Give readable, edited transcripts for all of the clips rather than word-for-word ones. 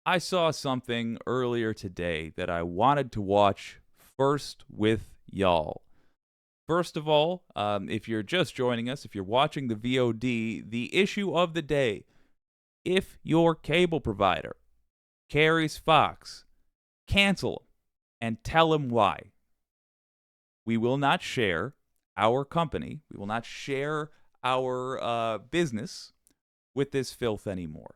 I saw something earlier today that I wanted to watch first with y'all. First of all, if you're just joining us, if you're watching the VOD, the issue of the day: if your cable provider carries Fox, cancel them and tell them why. We will not share our company, we will not share our business with this filth anymore.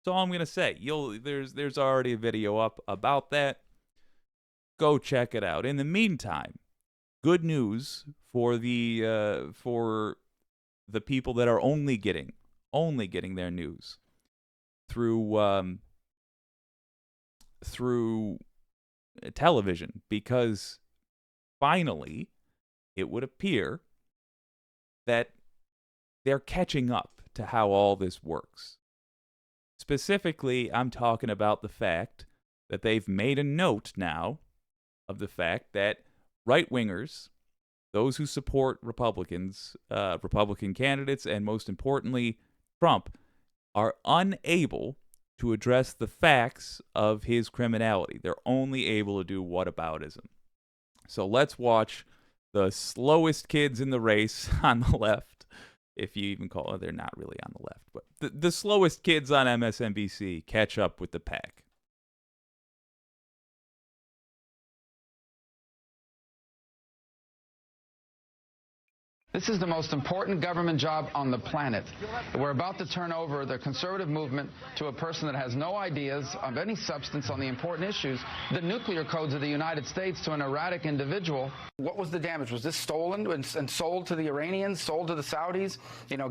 That's all I'm gonna say. There's already a video up about that. Go check it out. In the meantime, good news for the people that are only getting their news through television, because finally it would appear that they're catching up to how all this works. Specifically, I'm talking about the fact that they've made a note now of the fact that right-wingers, those who support Republicans, Republican candidates, and most importantly, Trump, are unable to address the facts of his criminality. They're only able to do whataboutism. So let's watch the slowest kids in the race on the left, if you even call it. They're not really on the left, but the slowest kids on MSNBC catch up with the pack. This is the most important government job on the planet. We're about to turn over the conservative movement to a person that has no ideas of any substance on the important issues, the nuclear codes of the United States, to an erratic individual. What was the damage? Was this stolen and sold to the Iranians, sold to the Saudis,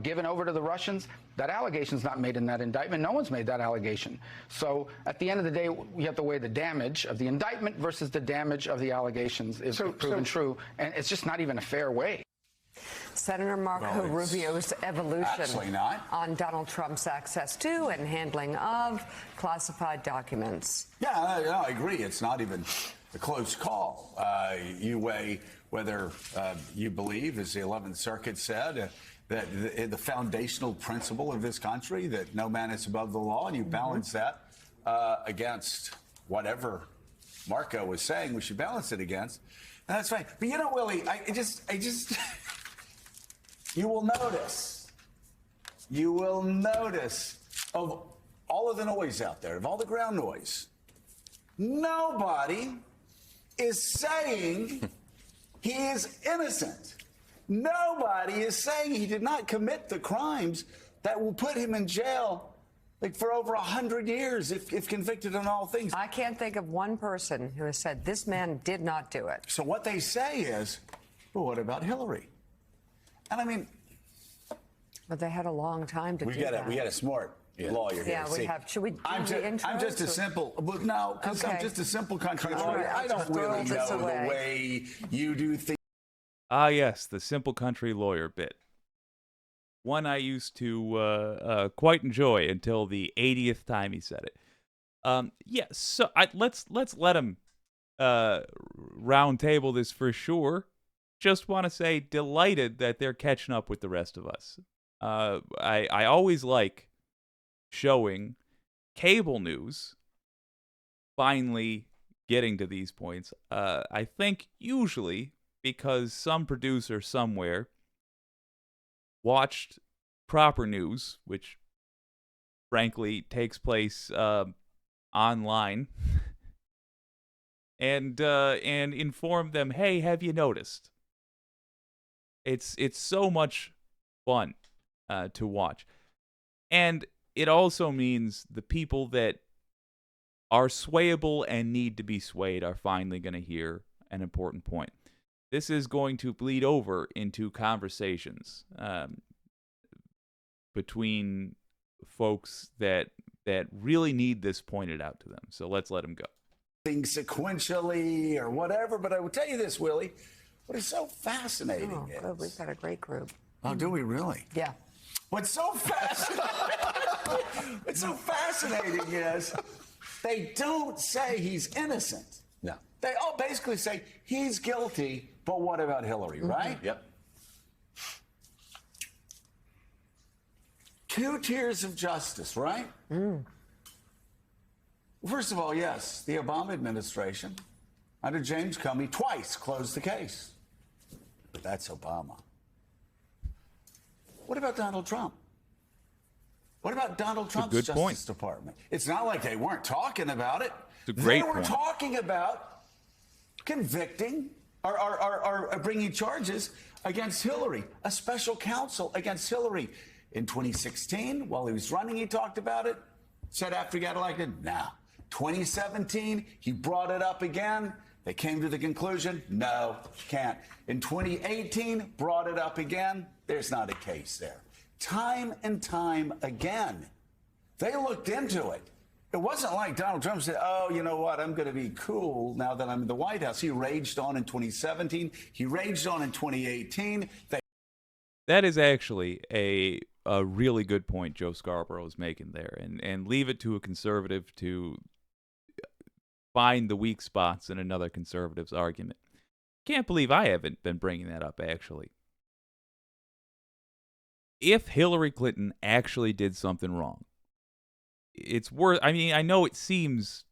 given over to the Russians? That allegation's not made in that indictment. No one's made that allegation. So at the end of the day, we have to weigh the damage of the indictment versus the damage of the allegations is proven true. And it's just not even a fair way. Senator Marco Rubio's evolution on Donald Trump's access to and handling of classified documents. Yeah, I agree. It's not even a close call. You weigh whether you believe, as the 11th Circuit said, that the foundational principle of this country, that no man is above the law, and you balance that against whatever Marco was saying we should balance it against. And that's fine. But Willie, I just you will notice of all of the noise out there, of all the ground noise, nobody is saying he is innocent. Nobody is saying he did not commit the crimes that will put him in jail for over 100 years if convicted on all things. I can't think of one person who has said this man did not do it. So what they say is, well, what about Hillary? And I mean, but they had a long time to do that. We got a smart lawyer here. Yeah, we have. Should we do I'm just a simple, but no, because I'm just a simple country lawyer. Right, I don't really know the way you do things. Ah, yes, the simple country lawyer bit. One I used to quite enjoy until the 80th time he said it. Yeah, so let's let him round table this for sure. Just want to say, delighted that they're catching up with the rest of us. I always like showing cable news finally getting to these points. I think usually because some producer somewhere watched proper news, which frankly takes place online, and informed them, hey, have you noticed? It's so much fun to watch. And it also means the people that are swayable and need to be swayed are finally going to hear an important point. This is going to bleed over into conversations between folks that really need this pointed out to them. So let's let them go. Things sequentially or whatever, but I will tell you this, Willie. What is so fascinating is... Good. We've got a great group. Oh, do we really? Yeah. What's so fascinating is they don't say he's innocent. No. They all basically say he's guilty, but what about Hillary, right? Yep. 2 tiers of justice, right? First of all, yes, the Obama administration under James Comey twice closed the case. But that's Obama. What about Donald Trump? What about Donald Trump's Justice Department? It's not like they weren't talking about it. It's a great point. They were point. talking about convicting or bringing charges against Hillary, a special counsel against Hillary. In 2016, while he was running, he talked about it, said after he got elected, no. 2017, he brought it up again. They came to the conclusion, no, can't. In 2018, brought it up again. There's not a case there. Time and time again, they looked into it. It wasn't like Donald Trump said, oh, you know what, I'm going to be cool now that I'm in the White House. He raged on in 2017. He raged on in 2018. That is actually a really good point Joe Scarborough is making there. And leave it to a conservative to find the weak spots in another conservative's argument. Can't believe I haven't been bringing that up, actually. If Hillary Clinton actually did something wrong, it's worth, I mean, I know it seems,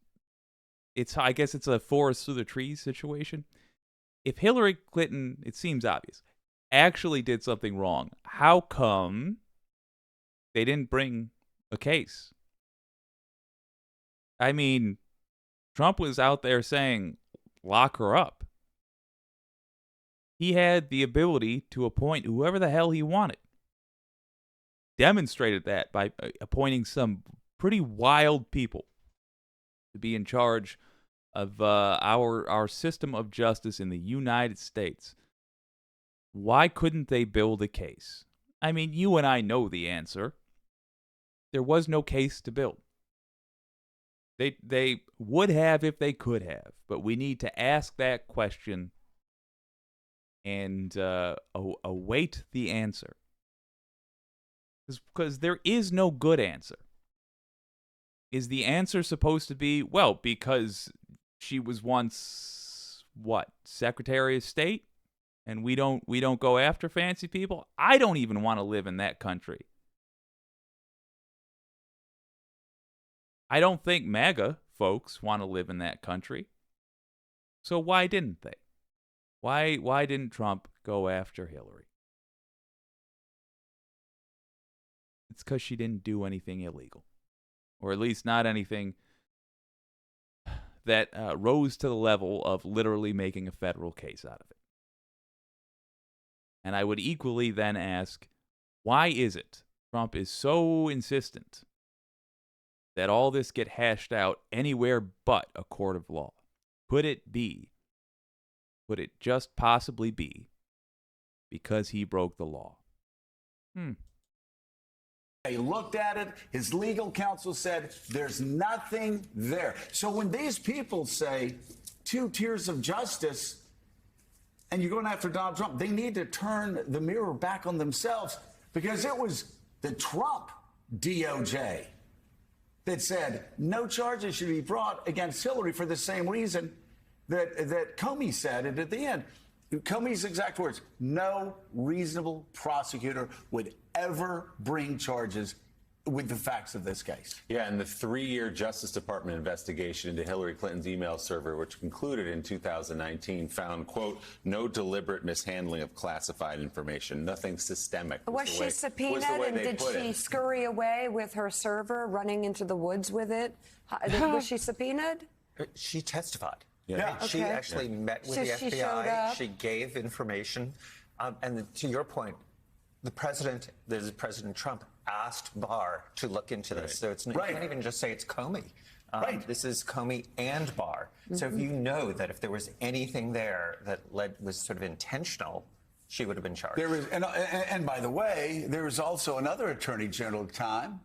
I guess it's a forest through the trees situation. If Hillary Clinton, it seems obvious, actually did something wrong, how come they didn't bring a case? I mean, Trump was out there saying, lock her up. He had the ability to appoint whoever the hell he wanted. Demonstrated that by appointing some pretty wild people to be in charge of our system of justice in the United States. Why couldn't they build a case? I mean, you and I know the answer. There was no case to build. They would have if they could have, but we need to ask that question and await the answer. Because there is no good answer. Is the answer supposed to be, well, because she was once, what, Secretary of State? And we don't go after fancy people? I don't even want to live in that country. I don't think MAGA folks want to live in that country. So why didn't they? Why didn't Trump go after Hillary? It's because she didn't do anything illegal. Or at least not anything that rose to the level of literally making a federal case out of it. And I would equally then ask, why is it Trump is so insistent that all this get hashed out anywhere but a court of law? Could it just possibly be because he broke the law? They looked at it. His legal counsel said there's nothing there. So when these people say 2 tiers of justice and you're going after Donald Trump, they need to turn the mirror back on themselves, because it was the Trump DOJ that said no charges should be brought against Hillary for the same reason that Comey said it at the end. Comey's exact words: no reasonable prosecutor would ever bring charges with the facts of this case. Yeah, and the 3-year Justice Department investigation into Hillary Clinton's email server, which concluded in 2019, found, quote, no deliberate mishandling of classified information, nothing systemic. Was she subpoenaed, and did she scurry away with her server, running into the woods with it? Was she subpoenaed? She testified. Yeah. Okay. She actually met with the She showed FBI. up. She gave information. And to your point, President Trump asked Barr to look into this. So you can't even just say it's Comey. This is Comey and Barr. So if you know that if there was anything there that was sort of intentional, she would have been charged. There was, and by the way, there was also another attorney general at the time,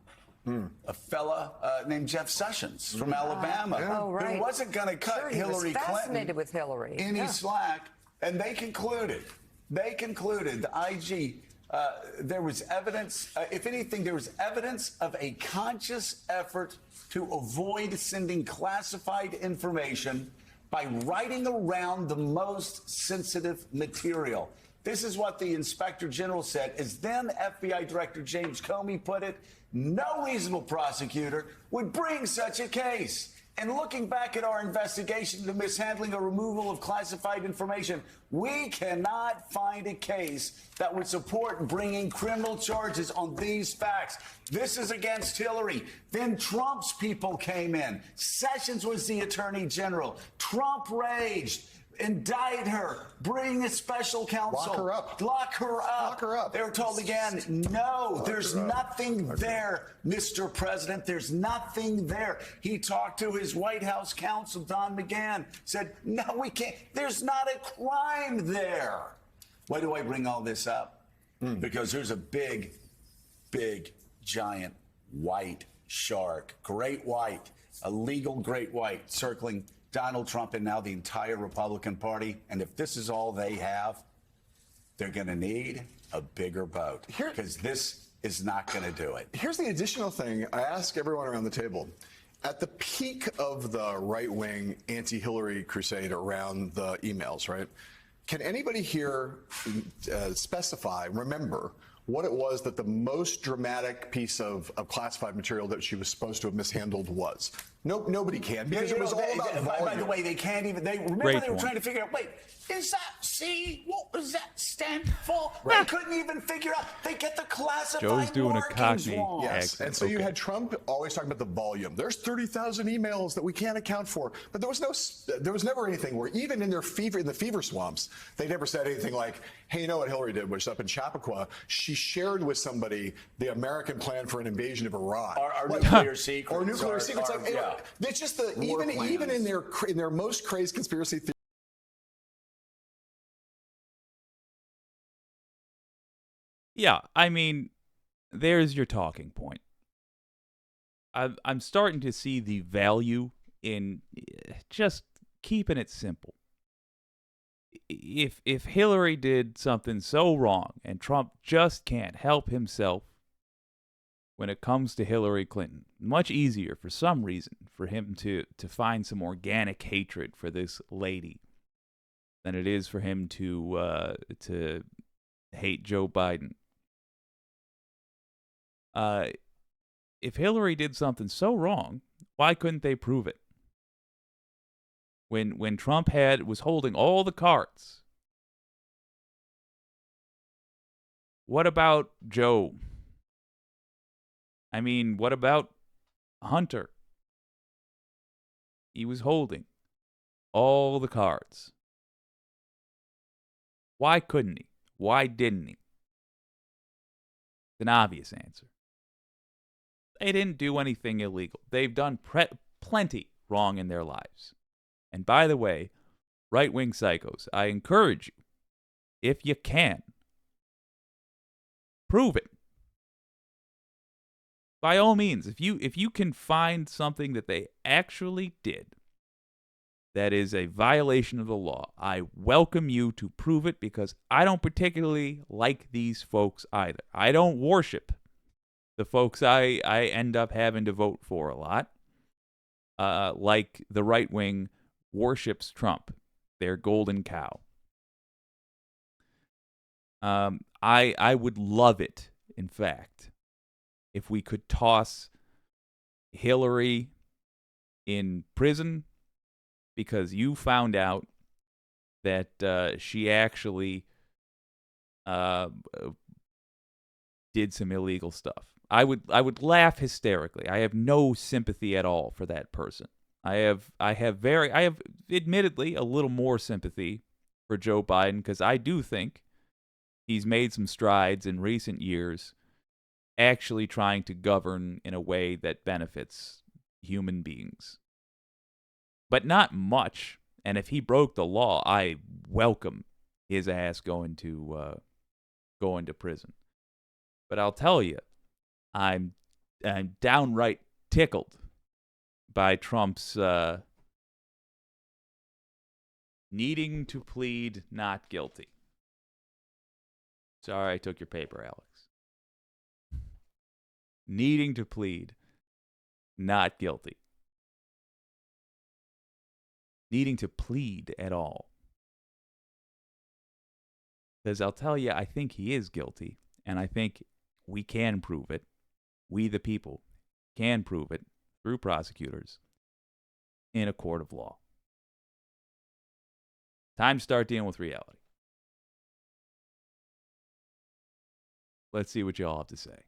a fella named Jeff Sessions from Alabama, who wasn't going to cut Hillary Clinton with Hillary. any slack, and they concluded, the IG, there was evidence, if anything, there was evidence of a conscious effort to avoid sending classified information by writing around the most sensitive material. This is what the Inspector General said. As then FBI Director James Comey put it, no reasonable prosecutor would bring such a case. And looking back at our investigation into mishandling or removal of classified information, we cannot find a case that would support bringing criminal charges on these facts. This is against Hillary. Then Trump's people came in. Sessions was the attorney general. Trump raged. Indict her. Bring a special counsel. Lock her up. Lock her up. Lock her up. They were told again, no, there's nothing there, Mr. President. There's nothing there. He talked to his White House counsel, Don McGahn, said, no, we can't. There's not a crime there. Why do I bring all this up? Because there's a big, giant white shark, great white, a legal great white circling Donald Trump and now the entire Republican Party. And if this is all they have, they're going to need a bigger boat because this is not going to do it. Here's the additional thing I ask everyone around the table. At the peak of the right-wing anti-Hillary crusade around the emails, right? Can anybody here remember what it was that the most dramatic piece of classified material that she was supposed to have mishandled was? Nope, nobody can, because it was all about volume. By the way, they can't even, remember they were trying to figure out, wait, is that C? What does that stand for? Right. They couldn't even figure out. They get the classified Joe's doing a markings Cockney wrong. Yes, and so you had Trump always talking about the volume. There's 30,000 emails that we can't account for, but there was never anything where even in the fever swamps, they never said anything like, hey, you know what Hillary did was up in Chappaqua, she shared with somebody the American plan for an invasion of Iran. Our nuclear secrets. Or nuclear secrets. Yeah. It's just even in their most crazed conspiracy theories. Yeah, I mean, there's your talking point. I'm starting to see the value in just keeping it simple. If Hillary did something so wrong and Trump just can't help himself when it comes to Hillary Clinton, much easier for some reason for him to find some organic hatred for this lady than it is for him to hate Joe Biden. If Hillary did something so wrong, why couldn't they prove it? When Trump was holding all the cards, what about Joe? I mean, what about Hunter? He was holding all the cards. Why couldn't he? Why didn't he? It's an obvious answer. They didn't do anything illegal. They've done plenty wrong in their lives. And by the way, right-wing psychos, I encourage you, if you can, prove it. By all means, if you can find something that they actually did that is a violation of the law, I welcome you to prove it, because I don't particularly like these folks either. I don't worship the folks I end up having to vote for a lot, like the right wing worships Trump, their golden cow. I would love it, in fact, if we could toss Hillary in prison because you found out that she actually did some illegal stuff. I would laugh hysterically. I have no sympathy at all for that person. I have admittedly a little more sympathy for Joe Biden, because I do think he's made some strides in recent years actually trying to govern in a way that benefits human beings. But not much. And if he broke the law, I welcome his ass going to prison. But I'll tell you, I'm downright tickled by Trump's needing to plead not guilty. Sorry, I took your paper, Alex. Needing to plead not guilty. Needing to plead at all. Because I'll tell you, I think he is guilty, and I think we can prove it. We, the people, can prove it through prosecutors. in a court of law. Time to start dealing with reality. Let's see what y'all have to say.